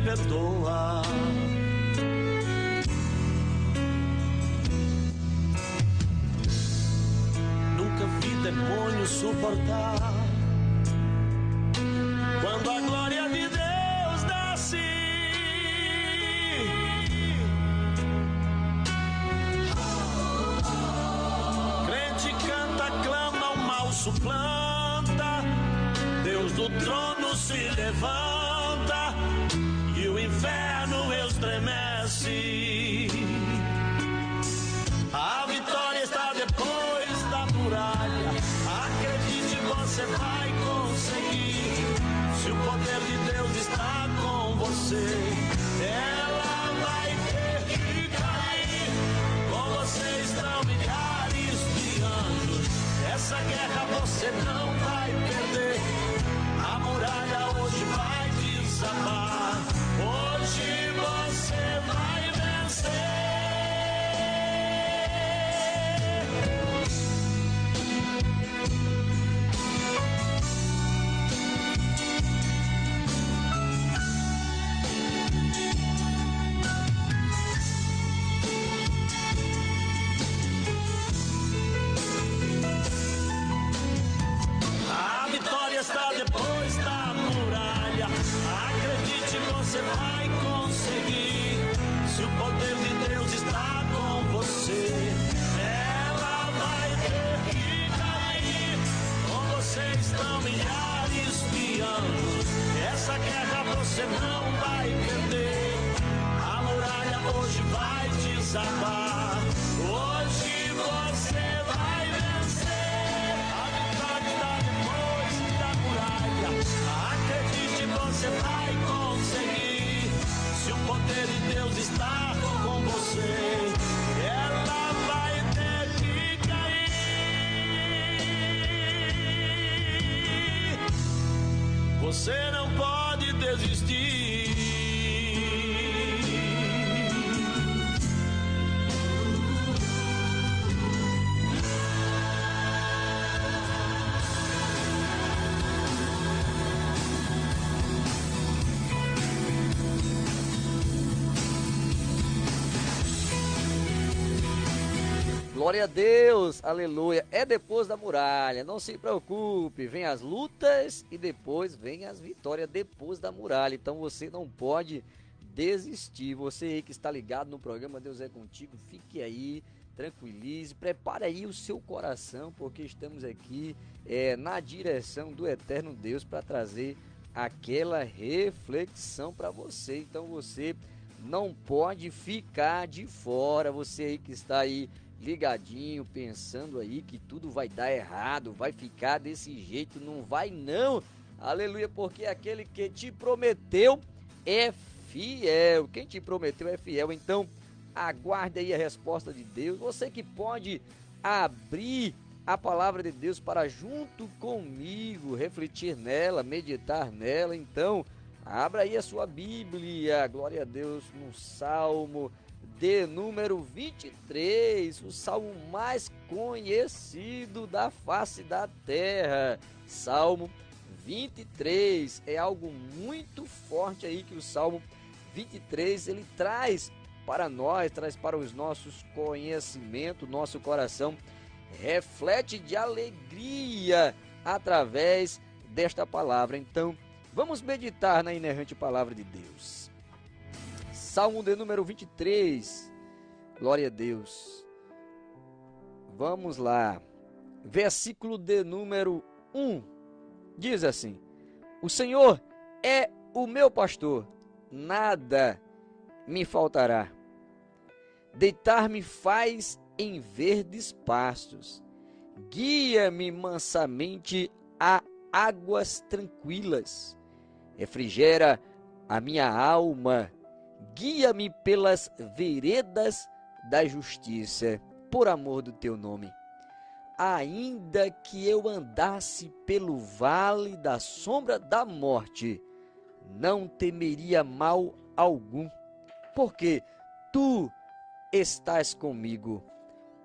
perdoa. Nunca vi demônio suportar quando a glória de Deus desce. Crente canta, clama, o mal suplanta, Deus do trono se levanta e o inferno estremece. A vitória está depois da muralha. Acredite, você vai conseguir. Se o poder de Deus está com você, ela vai ter que cair. Com você estão milhares de anjos. Essa guerra você não vai perder. A muralha hoje vai desabar. Hoje você vai vencer. A vitória está depois da muralha. Acredite, você vai conseguir. Se o poder de Deus está com você, ela vai ter que cair. Com você estão milhares de anos. Essa guerra você não vai perder. A muralha hoje vai desabar. Hoje você vai vencer. A vitória está depois da muralha. Acredite, você vai conseguir. Se o poder de Deus está com você, ela vai ter que cair. Você não pode desistir. Glória a Deus, aleluia. É depois da muralha, não se preocupe. Vem as lutas e depois vem as vitórias depois da muralha. Então você não pode desistir. Você aí que está ligado no programa Deus é Contigo, fique aí, tranquilize, prepare aí o seu coração, porque estamos aqui na direção do eterno Deus para trazer aquela reflexão para você. Então você não pode ficar de fora. Você aí que está aí ligadinho, pensando aí que tudo vai dar errado, vai ficar desse jeito, não vai não, aleluia, porque aquele que te prometeu é fiel, quem te prometeu é fiel. Então aguarde aí a resposta de Deus. Você que pode abrir a palavra de Deus para junto comigo refletir nela, meditar nela, então abra aí a sua Bíblia, glória a Deus, no Salmo de número 23, o salmo mais conhecido da face da terra. Salmo 23 é algo muito forte aí que o Salmo 23 ele traz para nós, traz para os nossos conhecimentos, nosso coração reflete de alegria através desta palavra. Então, vamos meditar na inerrante palavra de Deus. Salmo de número 23, glória a Deus. Vamos lá, versículo de número 1, diz assim: o Senhor é o meu pastor, nada me faltará. Deitar-me faz em verdes pastos, guia-me mansamente a águas tranquilas, refrigera a minha alma, guia-me pelas veredas da justiça, por amor do teu nome. Ainda que eu andasse pelo vale da sombra da morte, não temeria mal algum, porque tu estás comigo.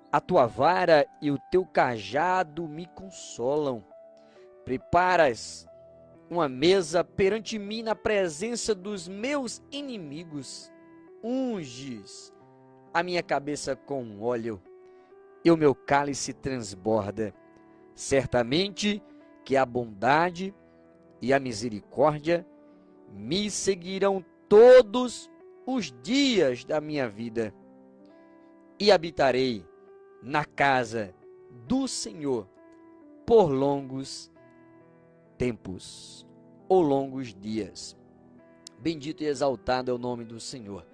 A tua vara e o teu cajado me consolam. Preparas uma mesa perante mim na presença dos meus inimigos. Unges a minha cabeça com óleo e o meu cálice transborda. Certamente que a bondade e a misericórdia me seguirão todos os dias da minha vida, e habitarei na casa do Senhor por longos tempos ou longos dias. Bendito e exaltado é o nome do Senhor.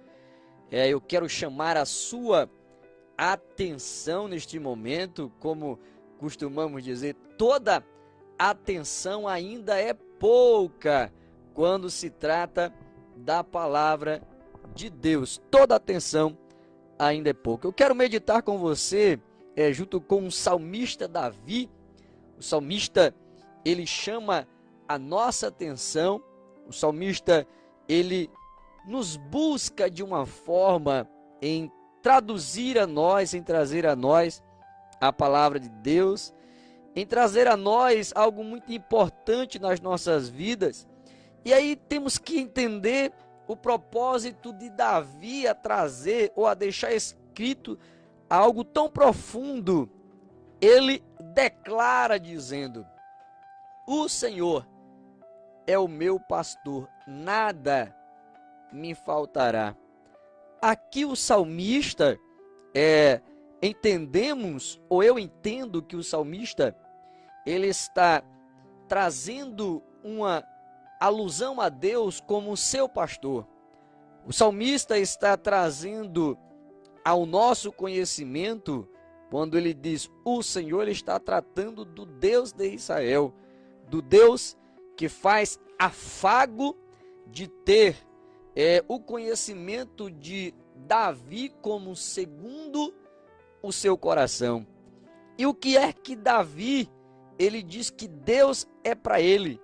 Eu quero chamar a sua atenção neste momento, como costumamos dizer, toda atenção ainda é pouca quando se trata da palavra de Deus. Toda atenção ainda é pouca. Eu quero meditar com você, junto com o salmista Davi. O salmista, ele chama a nossa atenção. O salmista, ele nos busca de uma forma em traduzir a nós, em trazer a nós a palavra de Deus, em trazer a nós algo muito importante nas nossas vidas. E aí temos que entender o propósito de Davi a trazer ou a deixar escrito algo tão profundo. Ele declara dizendo: o Senhor é o meu pastor, nada me faltará. Aqui o salmista, entendemos, ou eu entendo que o salmista, ele está trazendo uma alusão a Deus como seu pastor. O salmista está trazendo ao nosso conhecimento, quando ele diz o Senhor, ele está tratando do Deus de Israel, do Deus que faz afago de ter o conhecimento de Davi como segundo o seu coração. E o que é que Davi, ele diz que Deus é para ele?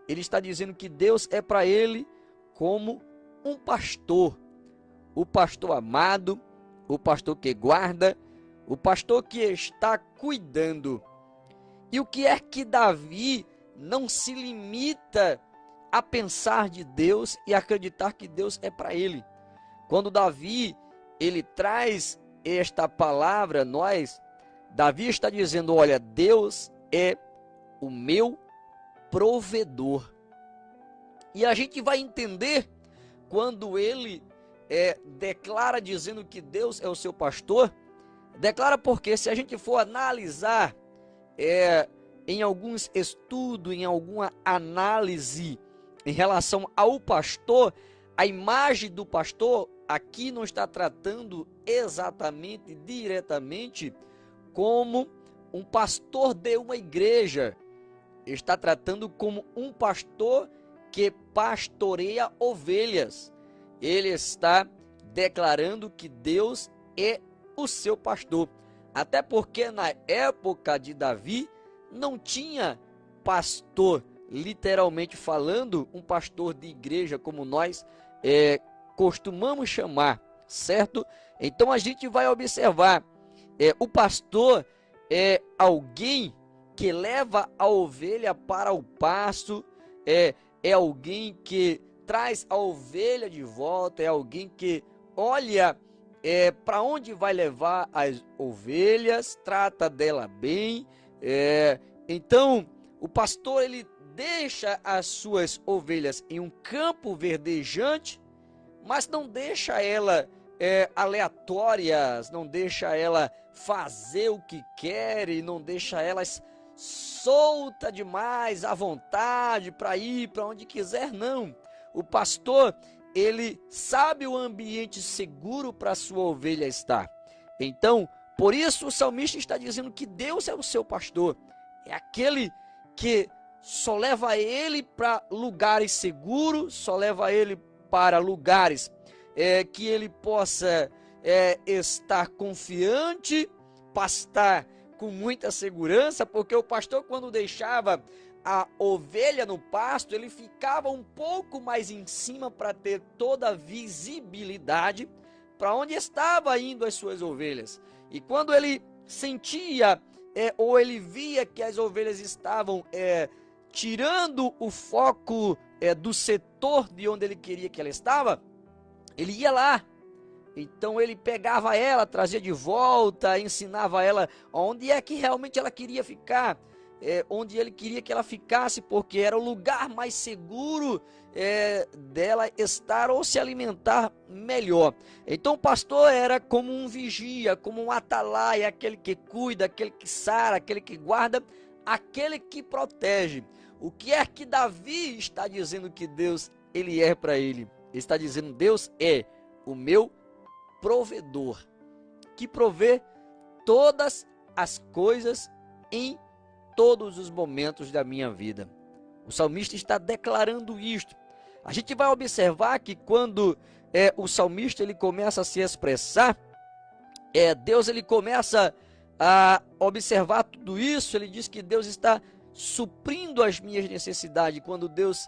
Ele está dizendo que Deus é para ele como um pastor. O pastor amado, o pastor que guarda, o pastor que está cuidando. E o que é que Davi não se limita a pensar de Deus e acreditar que Deus é para ele? Quando Davi, ele traz esta palavra a nós, Davi está dizendo: olha, Deus é o meu provedor. E a gente vai entender quando ele declara dizendo que Deus é o seu pastor. Declara porque, se a gente for analisar em alguns estudos, em alguma análise em relação ao pastor, a imagem do pastor aqui não está tratando exatamente, diretamente, como um pastor de uma igreja. Está tratando como um pastor que pastoreia ovelhas. Ele está declarando que Deus é o seu pastor. Até porque na época de Davi não tinha pastor, literalmente falando, um pastor de igreja como nós costumamos chamar, certo? Então a gente vai observar, o pastor é alguém que leva a ovelha para o pasto, é alguém que traz a ovelha de volta, é alguém que olha para onde vai levar as ovelhas, trata dela bem. Então o pastor, ele deixa as suas ovelhas em um campo verdejante, mas não deixa ela aleatórias, não deixa ela fazer o que quer, e não deixa elas solta demais, à vontade, para ir para onde quiser, não. O pastor, ele sabe o ambiente seguro para a sua ovelha estar. Então, por isso o salmista está dizendo que Deus é o seu pastor. É aquele que só leva ele para lugares seguros, só leva ele para lugares que ele possa estar confiante, pastar com muita segurança, porque o pastor, quando deixava a ovelha no pasto, ele ficava um pouco mais em cima para ter toda a visibilidade para onde estava indo as suas ovelhas. E quando ele sentia ou ele via que as ovelhas estavam tirando o foco do setor de onde ele queria que ela estava, ele ia lá. Então ele pegava ela, trazia de volta, ensinava ela onde é que realmente ela queria ficar, onde ele queria que ela ficasse, porque era o lugar mais seguro dela estar ou se alimentar melhor. Então o pastor era como um vigia, como um atalaia, aquele que cuida, aquele que sara, aquele que guarda, aquele que protege. O que é que Davi está dizendo que Deus ele é para ele? Ele está dizendo: Deus é o meu provedor, que provê todas as coisas em todos os momentos da minha vida. O salmista está declarando isto. A gente vai observar que quando o salmista ele começa a se expressar, Deus ele começa a observar tudo isso. Ele diz que Deus está suprindo as minhas necessidades. Quando Deus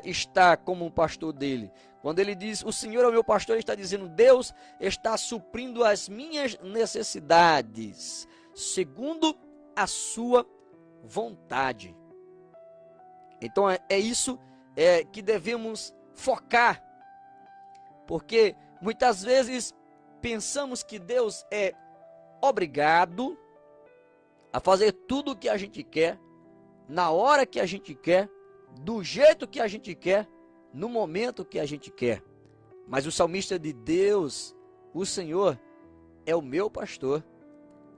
está como um pastor dele, quando ele diz o Senhor é o meu pastor, ele está dizendo: Deus está suprindo as minhas necessidades segundo a sua vontade. Então é isso que devemos focar, porque muitas vezes pensamos que Deus é obrigado a fazer tudo o que a gente quer, na hora que a gente quer, do jeito que a gente quer, no momento que a gente quer. Mas o salmista de Deus, o Senhor é o meu pastor,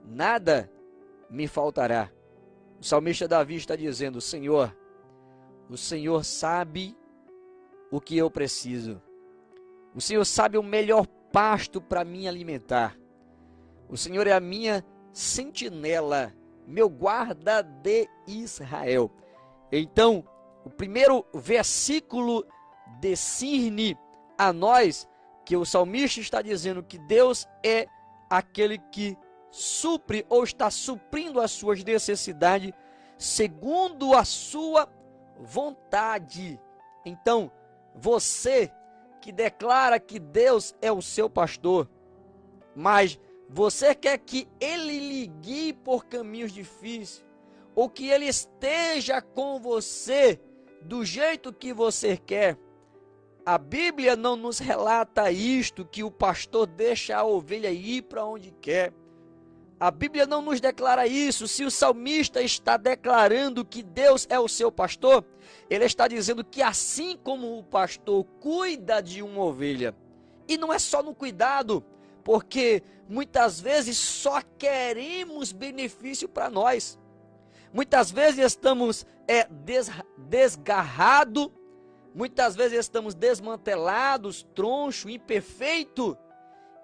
nada me faltará. O salmista Davi está dizendo: Senhor, o Senhor sabe o que eu preciso. O Senhor sabe o melhor pasto para me alimentar. O Senhor é a minha sentinela, meu guarda de Israel. Então, o primeiro versículo discerne a nós que o salmista está dizendo que Deus é aquele que supre ou está suprindo as suas necessidades segundo a sua vontade. Então, você que declara que Deus é o seu pastor, mas você quer que ele lhe guie por caminhos difíceis, ou que ele esteja com você do jeito que você quer, a Bíblia não nos relata isto, que o pastor deixa a ovelha ir para onde quer. A Bíblia não nos declara isso. Se o salmista está declarando que Deus é o seu pastor, ele está dizendo que assim como o pastor cuida de uma ovelha, e não é só no cuidado, porque muitas vezes só queremos benefício para nós. Muitas vezes estamos desgarrados, muitas vezes estamos desmantelados, troncho, imperfeito,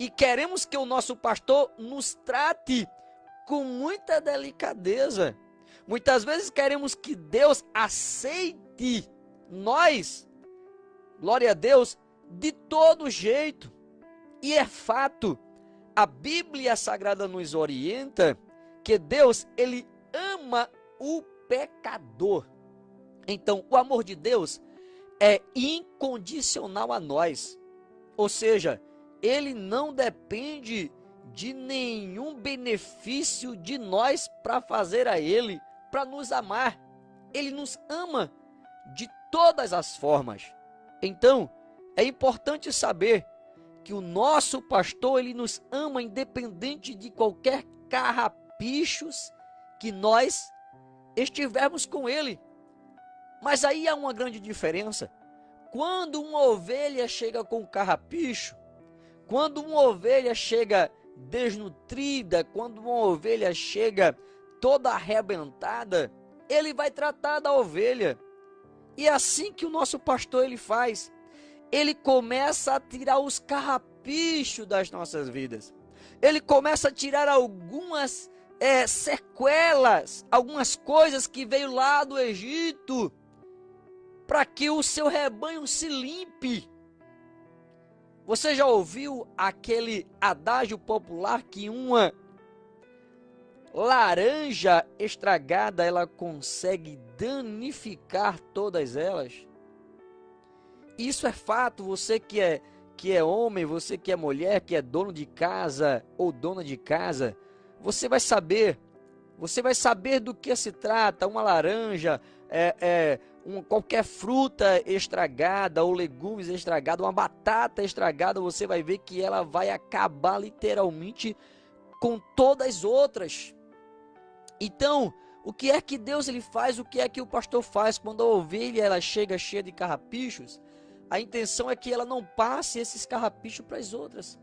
e queremos que o nosso pastor nos trate com muita delicadeza. Muitas vezes queremos que Deus aceite nós, glória a Deus, de todo jeito. E é fato, a Bíblia Sagrada nos orienta que Deus, ele ama o pecador. Então, o amor de Deus é incondicional a nós. Ou seja, ele não depende de nenhum benefício de nós para fazer a ele, para nos amar. Ele nos ama de todas as formas. Então, é importante saber que o nosso pastor, ele nos ama independente de qualquer carrapichos que nós estivermos com ele. Mas aí há uma grande diferença. Quando uma ovelha chega com carrapicho, quando uma ovelha chega desnutrida, quando uma ovelha chega toda arrebentada, ele vai tratar da ovelha. E é assim que o nosso pastor ele faz. Ele começa a tirar os carrapichos das nossas vidas. Ele começa a tirar algumas sequelas, algumas coisas que veio lá do Egito, para que o seu rebanho se limpe. Você já ouviu aquele adágio popular que uma laranja estragada ela consegue danificar todas elas? Isso é fato. Você que é homem, você que é mulher, que é dono de casa ou dona de casa, você vai saber Você vai saber do que se trata. Uma laranja, qualquer fruta estragada ou legumes estragados, uma batata estragada, você vai ver que ela vai acabar literalmente com todas as outras. Então, o que é que Deus ele faz? O que é que o pastor faz quando a ovelha ela chega cheia de carrapichos? A intenção é que ela não passe esses carrapichos para as outras.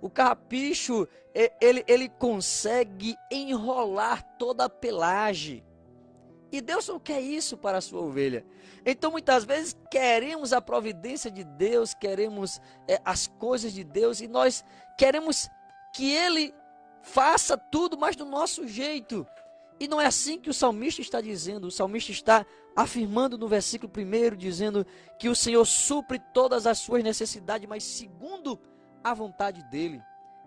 O carrapicho, ele consegue enrolar toda a pelagem. E Deus não quer isso para a sua ovelha. Então, muitas vezes, queremos a providência de Deus, queremos as coisas de Deus, e nós queremos que Ele faça tudo, mas do nosso jeito. E não é assim que o salmista está dizendo. O salmista está afirmando no versículo 1, dizendo que o Senhor supre todas as suas necessidades, mas segundo a vontade dele.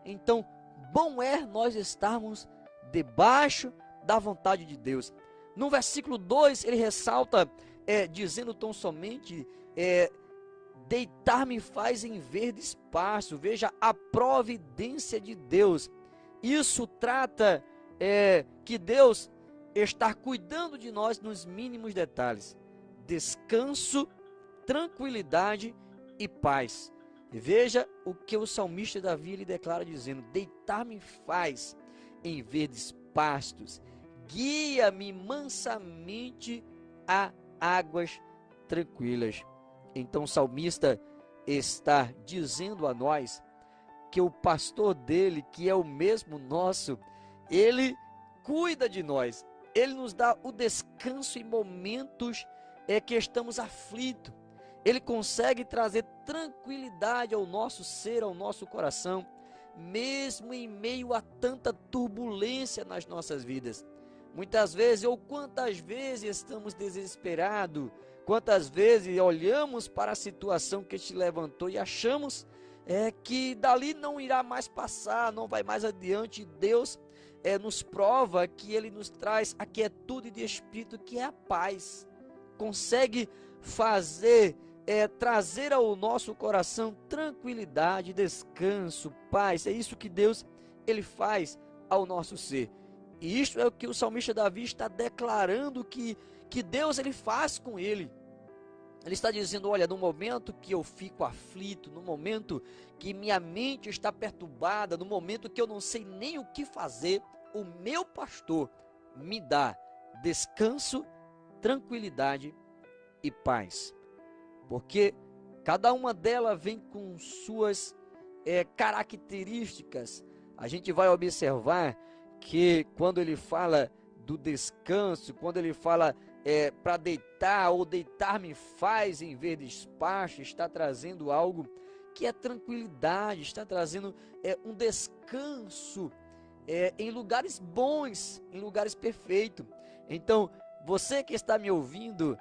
Então, bom é nós estarmos debaixo da vontade de Deus. No versículo 2, ele ressalta, dizendo tão somente, deitar-me faz em verdes pastos. Veja a providência de Deus. Isso trata que Deus está cuidando de nós nos mínimos detalhes. Descanso, tranquilidade e paz. Veja o que o salmista Davi lhe declara dizendo: deitar-me faz em verdes pastos, guia-me mansamente a águas tranquilas. Então o salmista está dizendo a nós que o pastor dele, que é o mesmo nosso, ele cuida de nós, ele nos dá o descanso em momentos que estamos aflitos. Ele consegue trazer tranquilidade ao nosso ser, ao nosso coração, mesmo em meio a tanta turbulência nas nossas vidas. Muitas vezes, ou quantas vezes estamos desesperados, quantas vezes olhamos para a situação que te levantou e achamos que dali não irá mais passar, não vai mais adiante. Deus nos prova que Ele nos traz a quietude de espírito, que é a paz. Consegue trazer ao nosso coração tranquilidade, descanso, paz. É isso que Deus ele faz ao nosso ser. E isto é o que o salmista Davi está declarando que Deus ele faz com ele. Ele está dizendo: olha, no momento que eu fico aflito, no momento que minha mente está perturbada, no momento que eu não sei nem o que fazer, o meu pastor me dá descanso, tranquilidade e paz. Porque cada uma delas vem com suas características. A gente vai observar que quando ele fala do descanso, quando ele fala para deitar ou deitar-me faz em verdes pastos, está trazendo algo que é tranquilidade, está trazendo um descanso em lugares bons, em lugares perfeitos. Então, você que está me ouvindo,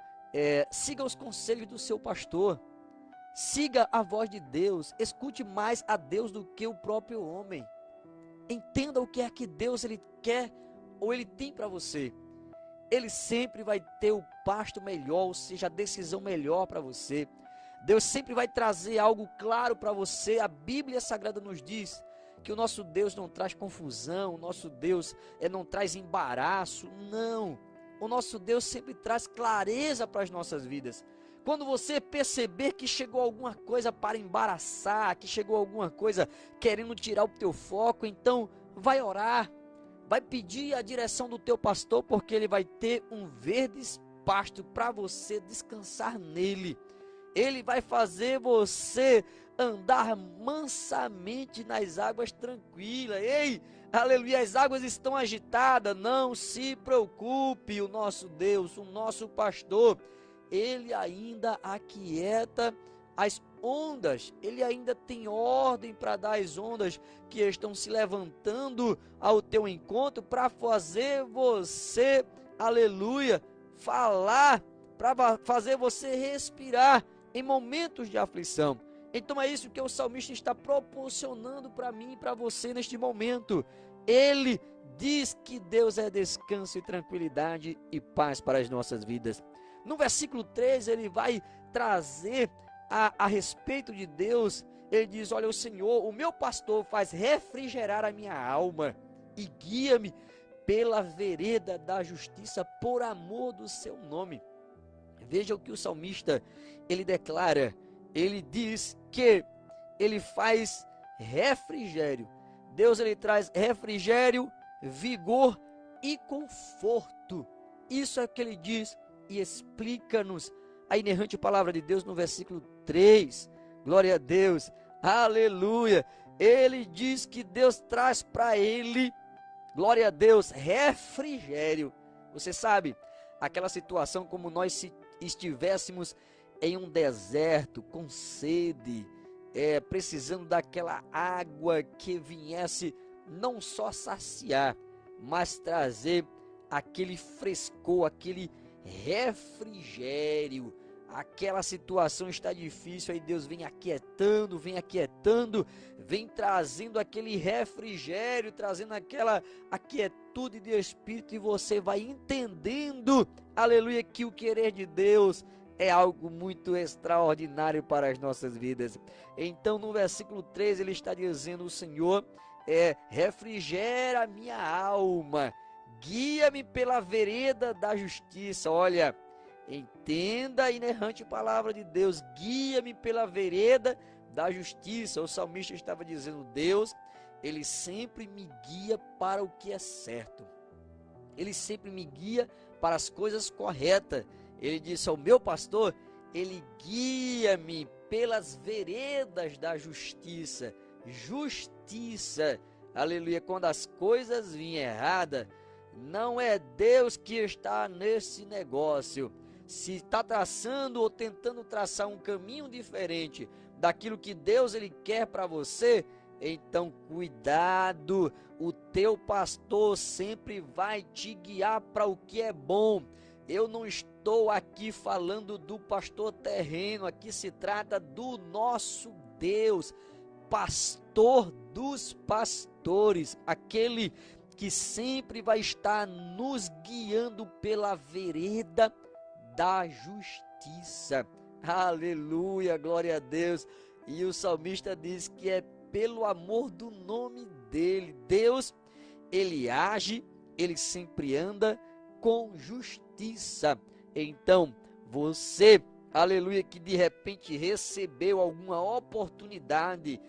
siga os conselhos do seu pastor, siga a voz de Deus, escute mais a Deus do que o próprio homem. Entenda o que é que Deus ele quer ou ele tem para você. Ele sempre vai ter o pasto melhor, ou seja, a decisão melhor para você. Deus sempre vai trazer algo claro para você. A Bíblia Sagrada nos diz que o nosso Deus não traz confusão, o nosso Deus não traz embaraço, não. O nosso Deus sempre traz clareza para as nossas vidas. Quando você perceber que chegou alguma coisa para embaraçar, que chegou alguma coisa querendo tirar o teu foco, então vai orar, vai pedir a direção do teu pastor, porque ele vai ter um verdes pasto para você descansar nele. Ele vai fazer você andar mansamente nas águas tranquilas. Ei, aleluia, as águas estão agitadas, não se preocupe, o nosso Deus, o nosso pastor, ele ainda aquieta as ondas, ele ainda tem ordem para dar as ondas que estão se levantando ao teu encontro, para fazer você, aleluia, falar, para fazer você respirar em momentos de aflição. Então é isso que o salmista está proporcionando para mim e para você neste momento. Ele diz que Deus é descanso e tranquilidade e paz para as nossas vidas. No versículo 3 ele vai trazer a respeito de Deus. Ele diz: olha, o Senhor, o meu pastor, faz refrigerar a minha alma e guia-me pela vereda da justiça por amor do seu nome. Veja o que o salmista ele declara. Ele diz que ele faz refrigério. Deus ele traz refrigério, vigor e conforto. Isso é o que ele diz e explica-nos a inerrante palavra de Deus no versículo 3. Glória a Deus, aleluia. Ele diz que Deus traz para ele, glória a Deus, refrigério. Você sabe, aquela situação como nós se estivéssemos em um deserto, com sede, precisando daquela água que viesse não só saciar, mas trazer aquele frescor, aquele refrigério. Aquela situação está difícil, aí Deus vem aquietando, vem trazendo aquele refrigério, trazendo aquela quietude de espírito, e você vai entendendo, aleluia, que o querer de Deus é algo muito extraordinário para as nossas vidas. Então no versículo 3 ele está dizendo: o Senhor refrigera a minha alma, guia-me pela vereda da justiça. Olha, entenda a inerrante palavra de Deus, guia-me pela vereda da justiça. O salmista estava dizendo: Deus, ele sempre me guia para o que é certo, ele sempre me guia para as coisas corretas. Ele disse ao meu pastor, ele guia-me pelas veredas da justiça. Justiça, aleluia. Quando as coisas vêm erradas, não é Deus que está nesse negócio. Se está traçando ou tentando traçar um caminho diferente daquilo que Deus ele quer para você, então cuidado, o teu pastor sempre vai te guiar para o que é bom. Eu não estou aqui falando do pastor terreno, aqui se trata do nosso Deus, pastor dos pastores, aquele que sempre vai estar nos guiando pela vereda da justiça. Aleluia, glória a Deus. E o salmista diz que é pelo amor do nome dele. Deus, ele age, ele sempre anda com justiça. Então, você, aleluia, que de repente recebeu alguma oportunidade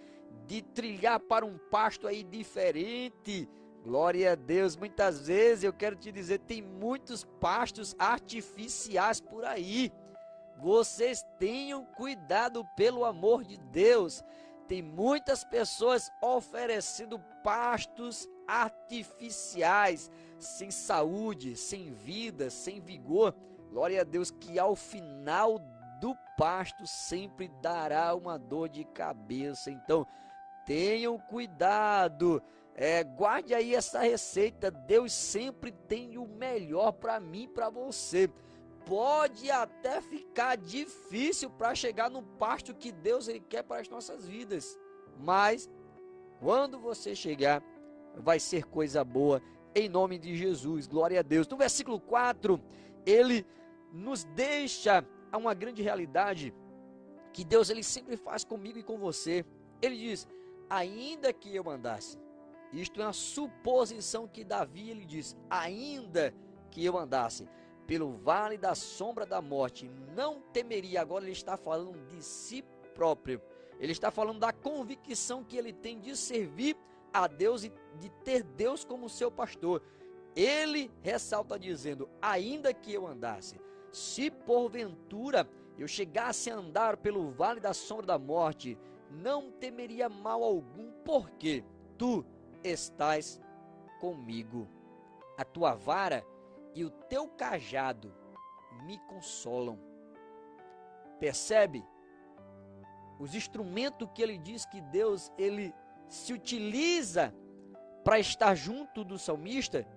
de trilhar para um pasto aí diferente, glória a Deus. Muitas vezes eu quero te dizer, tem muitos pastos artificiais por aí. Vocês tenham cuidado, pelo amor de Deus. Tem muitas pessoas oferecendo pastos artificiais, sem saúde, sem vida, sem vigor. Glória a Deus, que ao final do pasto sempre dará uma dor de cabeça. Então, tenham cuidado. Guarde aí essa receita. Deus sempre tem o melhor para mim, para você. Pode até ficar difícil para chegar no pasto que Deus ele quer para as nossas vidas, mas quando você chegar, vai ser coisa boa, em nome de Jesus, glória a Deus. No versículo 4, ele nos deixa uma grande realidade, que Deus ele sempre faz comigo e com você. Ele diz: ainda que eu andasse, isto é uma suposição que Davi ele diz, ainda que eu andasse pelo vale da sombra da morte, não temeria. Agora ele está falando de si próprio, ele está falando da convicção que ele tem de servir a Deus e de ter Deus como seu pastor. Ele ressalta dizendo: ainda que eu andasse, se porventura eu chegasse a andar pelo vale da sombra da morte, não temeria mal algum, porque tu estás comigo. A tua vara e o teu cajado me consolam. Percebe? Os instrumentos que ele diz que Deus ele se utiliza para estar junto do salmista,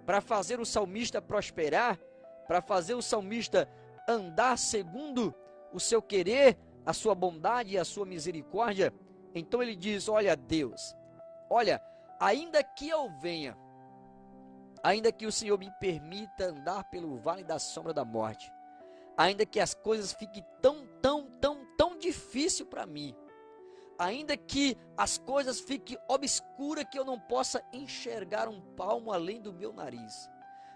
para fazer o salmista prosperar, para fazer o salmista andar segundo o seu querer, a sua bondade e a sua misericórdia. Então ele diz: olha Deus, olha, ainda que eu venha, ainda que o Senhor me permita andar pelo vale da sombra da morte, ainda que as coisas fiquem tão difícil para mim, ainda que as coisas fiquem obscuras, que eu não possa enxergar um palmo além do meu nariz,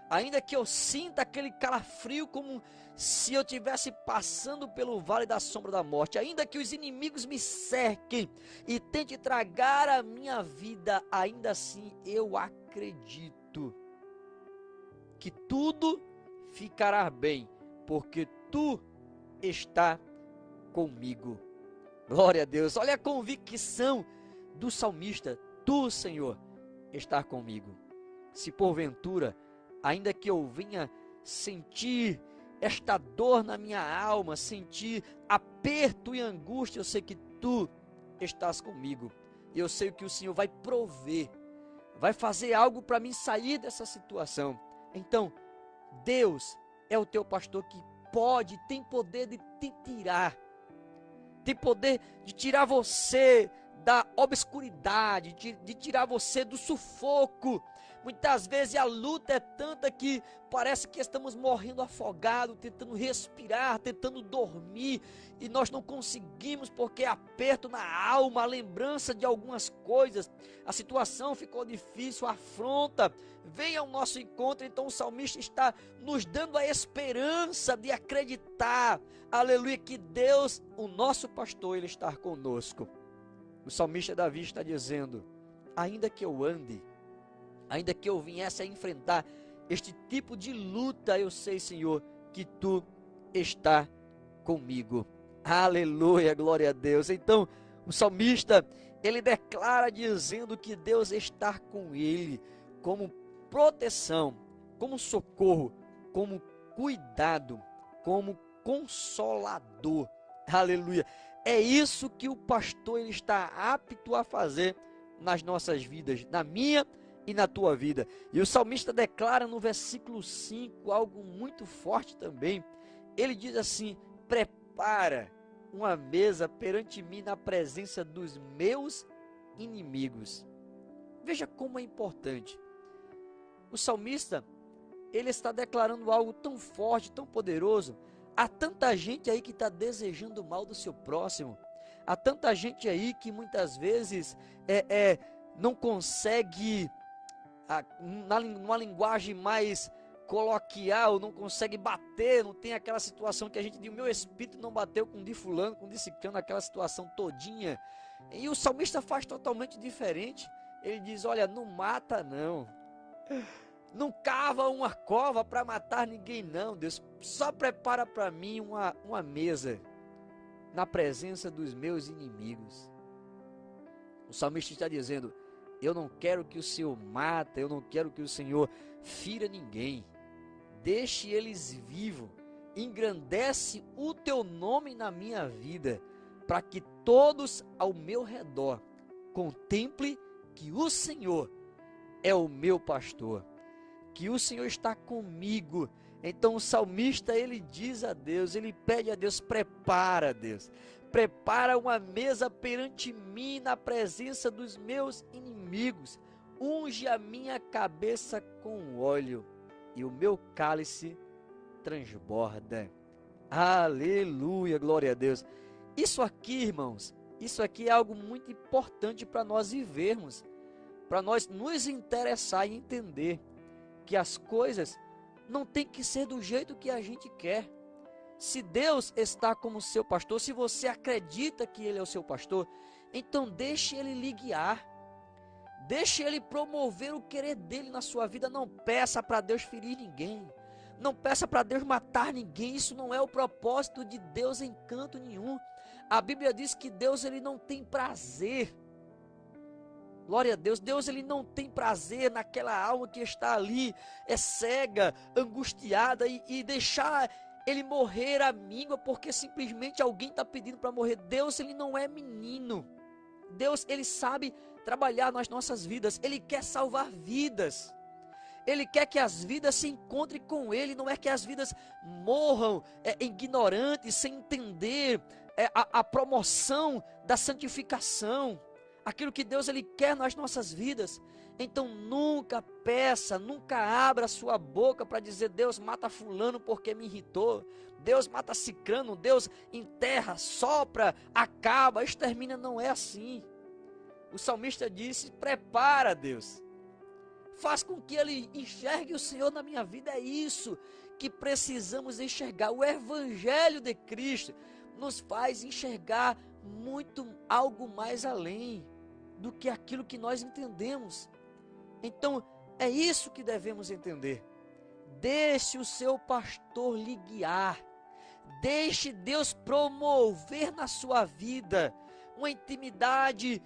ainda que eu sinta aquele calafrio como se eu estivesse passando pelo vale da sombra da morte, ainda que os inimigos me cerquem e tentem tragar a minha vida, ainda assim eu acredito que tudo ficará bem, porque tu está comigo. Glória a Deus. Olha a convicção do salmista: tu, Senhor, está comigo. Se porventura, ainda que eu venha sentir esta dor na minha alma, sentir aperto e angústia, eu sei que tu estás comigo. E eu sei que o Senhor vai prover, vai fazer algo para mim sair dessa situação. Então, Deus é o teu pastor que tem poder de te tirar, tem poder de tirar você da obscuridade, de tirar você do sufoco. Muitas vezes a luta é tanta que parece que estamos morrendo afogados, tentando respirar, tentando dormir, e nós não conseguimos porque é aperto na alma, a lembrança de algumas coisas, a situação ficou difícil, a afronta vem ao nosso encontro. Então o salmista está nos dando a esperança de acreditar, aleluia, que Deus, o nosso pastor, Ele está conosco. O salmista Davi está dizendo: ainda que eu ande, ainda que eu viesse a enfrentar este tipo de luta, eu sei, Senhor, que tu está comigo. Aleluia, glória a Deus. Então, o salmista, ele declara dizendo que Deus está com ele como proteção, como socorro, como cuidado, como consolador. Aleluia. É isso que o pastor ele está apto a fazer nas nossas vidas, na minha e na tua vida. E o salmista declara no versículo 5 algo muito forte também. Ele diz assim: prepara uma mesa perante mim na presença dos meus inimigos. Veja como é importante. O salmista, ele está declarando algo tão forte, tão poderoso. Há tanta gente aí que está desejando o mal do seu próximo. Há tanta gente aí que muitas vezes não consegue, numa linguagem mais coloquial, não consegue bater, não tem aquela situação que a gente diz: o meu espírito não bateu com de fulano, com de ciclano, aquela situação todinha. E o salmista faz totalmente diferente. Ele diz: olha, não mata não. Não cava uma cova para matar ninguém não, Deus. Só prepara para mim uma mesa na presença dos meus inimigos. O salmista está dizendo: eu não quero que o Senhor mate, eu não quero que o Senhor fira ninguém. Deixe eles vivos, engrandece o teu nome na minha vida, para que todos ao meu redor contemple que o Senhor é o meu pastor, que o Senhor está comigo. Então o salmista, ele diz a Deus, ele pede a Deus: prepara, Deus, prepara uma mesa perante mim na presença dos meus inimigos, unge a minha cabeça com óleo e o meu cálice transborda. Aleluia, glória a Deus. Isso aqui, irmãos, isso aqui é algo muito importante para nós vivermos, para nós nos interessar e entender que as coisas não tem que ser do jeito que a gente quer. Se Deus está como seu pastor, se você acredita que Ele é o seu pastor, então deixe Ele lhe guiar, deixe Ele promover o querer dEle na sua vida. Não peça para Deus ferir ninguém, não peça para Deus matar ninguém. Isso não é o propósito de Deus em canto nenhum. A Bíblia diz que Deus, ele não tem prazer, glória a Deus, Deus ele não tem prazer naquela alma que está ali, cega, angustiada, e deixar ele morrer à míngua porque simplesmente alguém está pedindo para morrer. Deus ele não é menino. Deus ele sabe trabalhar nas nossas vidas, ele quer salvar vidas. Ele quer que as vidas se encontrem com Ele, não é que as vidas morram ignorantes, sem entender a promoção da santificação, aquilo que Deus ele quer nas nossas vidas. Então nunca peça, nunca abra a sua boca para dizer: Deus mata fulano porque me irritou, Deus mata cicrano, Deus enterra, sopra, acaba, extermina. Não é assim. O salmista disse: prepara, Deus, faz com que ele enxergue o Senhor na minha vida. É isso que precisamos enxergar. O Evangelho de Cristo nos faz enxergar algo mais além do que aquilo que nós entendemos. Então, é isso que devemos entender. Deixe o seu pastor lhe guiar. Deixe Deus promover na sua vida uma intimidade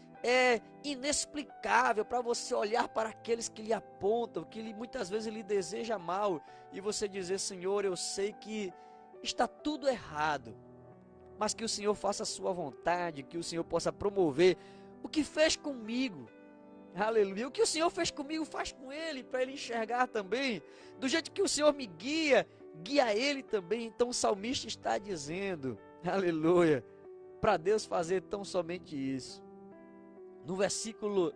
inexplicável, para você olhar para aqueles que lhe apontam, que muitas vezes lhe deseja mal, e você dizer: Senhor, eu sei que está tudo errado, mas que o Senhor faça a sua vontade, que o Senhor possa promover o que fez comigo. Aleluia. O que o Senhor fez comigo, faz com ele, para ele enxergar também. Do jeito que o Senhor me guia, guia ele também. Então o salmista está dizendo, aleluia, para Deus fazer tão somente isso. No versículo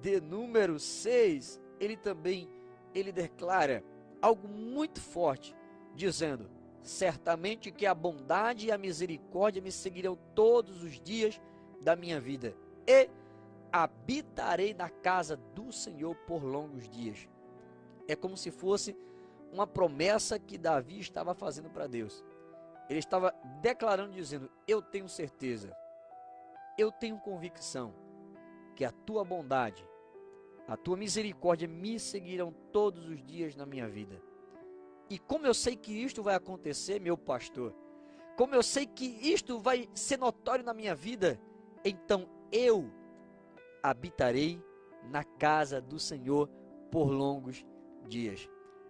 de número 6, ele declara algo muito forte, dizendo: certamente que a bondade e a misericórdia me seguirão todos os dias da minha vida, e habitarei na casa do Senhor por longos dias. É como se fosse uma promessa que Davi estava fazendo para Deus. Ele estava declarando, dizendo: eu tenho certeza, eu tenho convicção que a tua bondade, a tua misericórdia me seguirão todos os dias na minha vida. E como eu sei que isto vai acontecer, meu pastor, como eu sei que isto vai ser notório na minha vida, então eu habitarei na casa do Senhor por longos dias.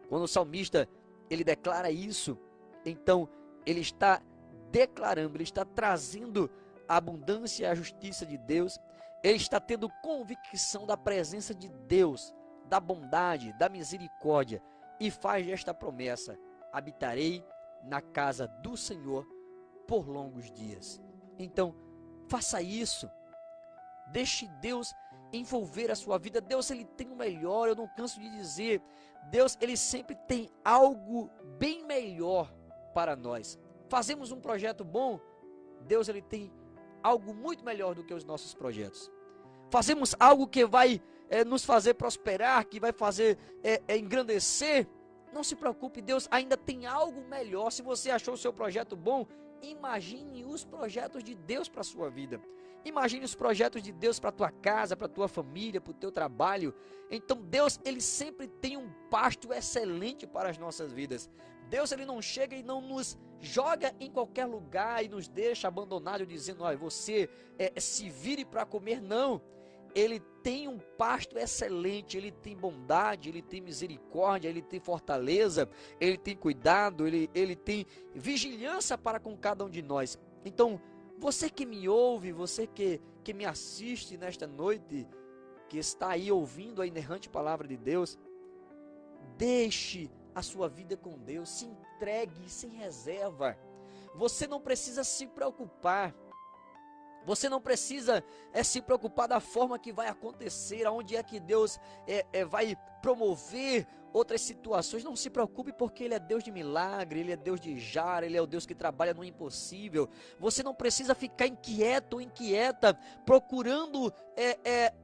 Quando o salmista ele declara isso, então ele está declarando, ele está trazendo a abundância e a justiça de Deus. Ele está tendo convicção da presença de Deus, da bondade, da misericórdia, e faz esta promessa: habitarei na casa do Senhor por longos dias. Então, faça isso. Deixe Deus envolver a sua vida. Deus, ele tem o melhor, eu não canso de dizer. Deus, ele sempre tem algo bem melhor para nós. Fazemos um projeto bom, Deus, ele tem algo muito melhor do que os nossos projetos. Fazemos algo que vai nos fazer prosperar, que vai fazer engrandecer. Não se preocupe, Deus ainda tem algo melhor. Se você achou o seu projeto bom, imagine os projetos de Deus para a sua vida. Imagine os projetos de Deus para a tua casa, para a tua família, para o teu trabalho. Então Deus, ele sempre tem um pasto excelente para as nossas vidas. Deus, ele não chega e não nos joga em qualquer lugar e nos deixa abandonados dizendo: olha, você se vire para comer. Não. Ele tem um pasto excelente, ele tem bondade, ele tem misericórdia, ele tem fortaleza, ele tem cuidado, ele tem vigilância para com cada um de nós. Então, você que me ouve, você que me assiste nesta noite, que está aí ouvindo a inerrante palavra de Deus, deixe a sua vida com Deus, se entregue sem reserva. Você não precisa se preocupar. Você não precisa se preocupar da forma que vai acontecer, aonde é que Deus vai promover outras situações. Não se preocupe, porque Ele é Deus de milagre, Ele é Deus de jar, Ele é o Deus que trabalha no impossível. Você não precisa ficar inquieto ou inquieta, procurando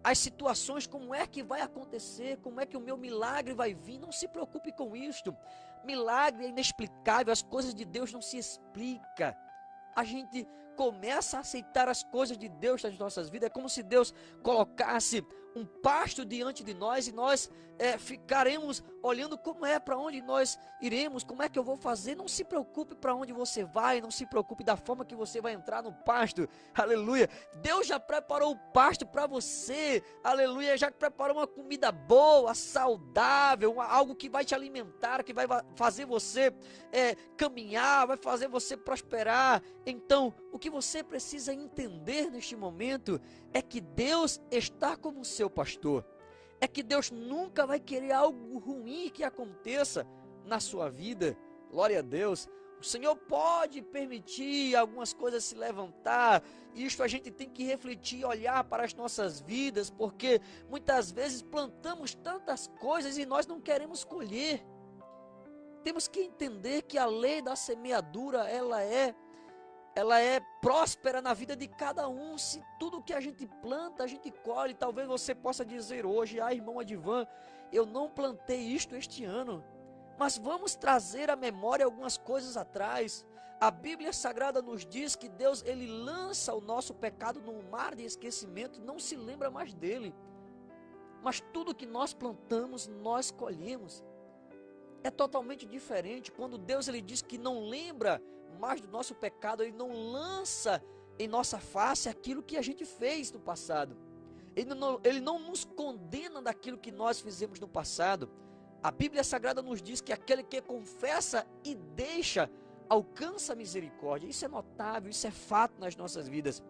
as situações, como é que vai acontecer, como é que o meu milagre vai vir. Não se preocupe com isto. Milagre é inexplicável, as coisas de Deus não se explicam. A gente começa a aceitar as coisas de Deus nas nossas vidas. É como se Deus colocasse um pasto diante de nós e nós ficaremos olhando como é, para onde nós iremos, como é que eu vou fazer. Não se preocupe para onde você vai, não se preocupe da forma que você vai entrar no pasto, aleluia. Deus já preparou o pasto para você, aleluia, já preparou uma comida boa, saudável, algo que vai te alimentar, que vai fazer você caminhar, vai fazer você prosperar. Então, o que você precisa entender neste momento é que Deus está como seu pastor. É que Deus nunca vai querer algo ruim que aconteça na sua vida. Glória a Deus. O Senhor pode permitir algumas coisas se levantar. Isto a gente tem que refletir, olhar para as nossas vidas, porque muitas vezes plantamos tantas coisas e nós não queremos colher. Temos que entender que a lei da semeadura, ela é próspera na vida de cada um. Se tudo que a gente planta, a gente colhe. Talvez você possa dizer hoje: irmão Adivan, eu não plantei isto este ano. Mas vamos trazer à memória algumas coisas atrás. A Bíblia Sagrada nos diz que Deus, ele lança o nosso pecado num mar de esquecimento, não se lembra mais dele. Mas tudo que nós plantamos, nós colhemos. É totalmente diferente quando Deus, ele diz que não lembra mais do nosso pecado, ele não lança em nossa face aquilo que a gente fez no passado. Ele não nos condena daquilo que nós fizemos no passado. A Bíblia Sagrada nos diz que aquele que confessa e deixa, alcança a misericórdia. Isso é notável, isso é fato nas nossas vidas.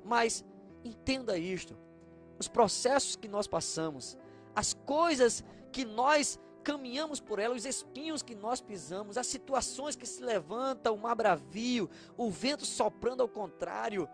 Mas entenda isto: os processos que nós passamos, as coisas que nós caminhamos por elas, os espinhos que nós pisamos, as situações que se levantam, o mar bravio, o vento soprando ao contrário,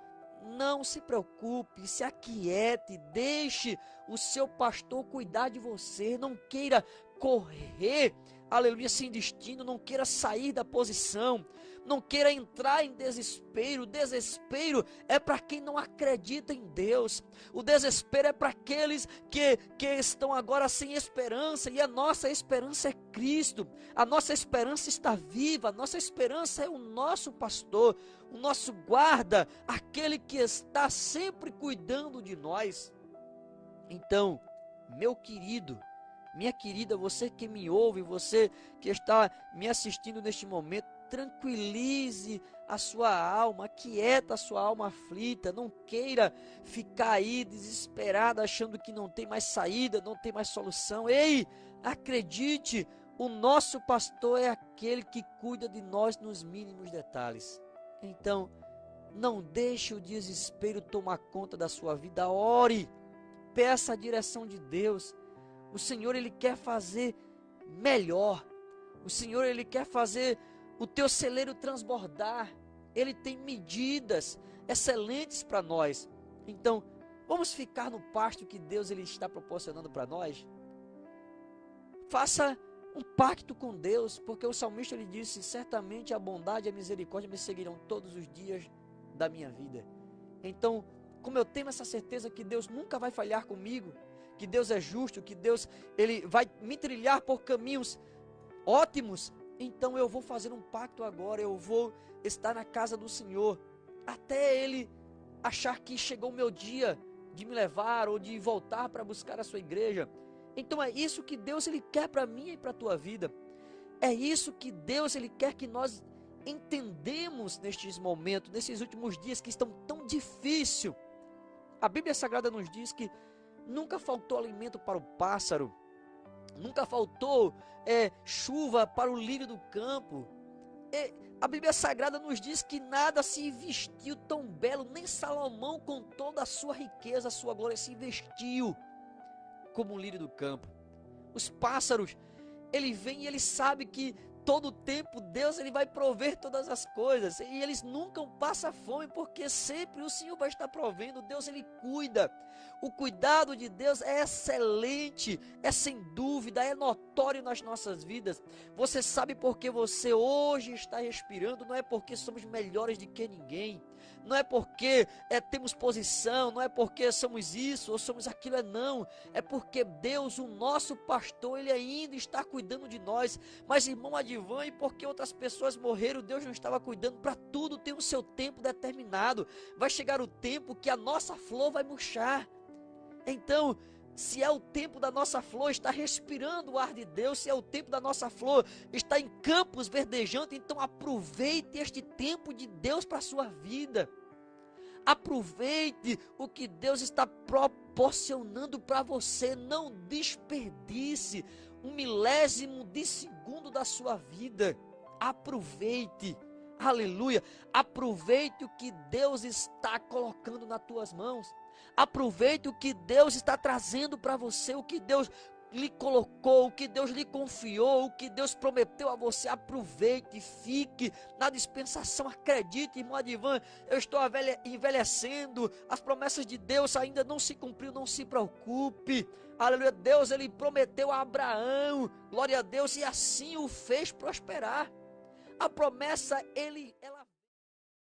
não se preocupe, se aquiete, deixe o seu pastor cuidar de você. Não queira correr, aleluia, sem destino, não queira sair da posição, não queira entrar em desespero. O desespero é para quem não acredita em Deus, o desespero é para aqueles que estão agora sem esperança, e a nossa esperança é Cristo, a nossa esperança está viva, a nossa esperança é o nosso pastor, o nosso guarda, aquele que está sempre cuidando de nós. Então, meu querido, minha querida, você que me ouve, você que está me assistindo neste momento, tranquilize a sua alma, aquieta a sua alma aflita. Não queira ficar aí desesperado, achando que não tem mais saída, não tem mais solução. Ei, acredite, o nosso pastor é aquele que cuida de nós nos mínimos detalhes. Então, não deixe o desespero tomar conta da sua vida. Ore, peça a direção de Deus. O Senhor, ele quer fazer melhor. O Senhor, ele quer fazer o teu celeiro transbordar. Ele tem medidas excelentes para nós. Então, vamos ficar no pasto que Deus, ele está proporcionando para nós. Faça um pacto com Deus, porque o salmista, ele disse: certamente a bondade e a misericórdia me seguirão todos os dias da minha vida. Então, como eu tenho essa certeza que Deus nunca vai falhar comigo, que Deus é justo, que Deus, ele vai me trilhar por caminhos ótimos, então eu vou fazer um pacto agora. Eu vou estar na casa do Senhor até ele achar que chegou o meu dia de me levar ou de voltar para buscar a sua igreja. Então é isso que Deus, ele quer para mim e para a tua vida. É isso que Deus, ele quer que nós entendemos nestes momentos, nesses últimos dias que estão tão difíceis. A Bíblia Sagrada nos diz que nunca faltou alimento para o pássaro, nunca faltou chuva para o lírio do campo. A Bíblia Sagrada nos diz que nada se vestiu tão belo, nem Salomão com toda a sua riqueza, a sua glória, se vestiu como o lírio do campo. Os pássaros, ele vem e ele sabe que todo o tempo Deus, ele vai prover todas as coisas, e eles nunca passam fome, porque sempre o Senhor vai estar provendo. Deus, ele cuida. O cuidado de Deus é excelente, é sem dúvida, é notório nas nossas vidas. Você sabe porque você hoje está respirando, não é porque somos melhores do que ninguém, não é porque temos posição, não é porque somos isso ou somos aquilo, não. É porque Deus, o nosso pastor, ele ainda está cuidando de nós. Mas, irmão Adivan, e porque outras pessoas morreram, Deus não estava cuidando? Para tudo tem o seu tempo determinado. Vai chegar o tempo que a nossa flor vai murchar. Então, se é o tempo da nossa flor estar respirando o ar de Deus, se é o tempo da nossa flor estar em campos verdejantes, então aproveite este tempo de Deus para a sua vida. Aproveite o que Deus está proporcionando para você. Não desperdice um milésimo de segundo da sua vida. Aproveite. Aleluia. Aproveite o que Deus está colocando nas tuas mãos. Aproveite o que Deus está trazendo para você, o que Deus lhe colocou, o que Deus lhe confiou, o que Deus prometeu a você, aproveite, fique na dispensação, acredite, irmão Adivan, eu estou envelhecendo, as promessas de Deus ainda não se cumpriu, não se preocupe, aleluia, Deus ele prometeu a Abraão, glória a Deus, e assim o fez prosperar, a promessa ela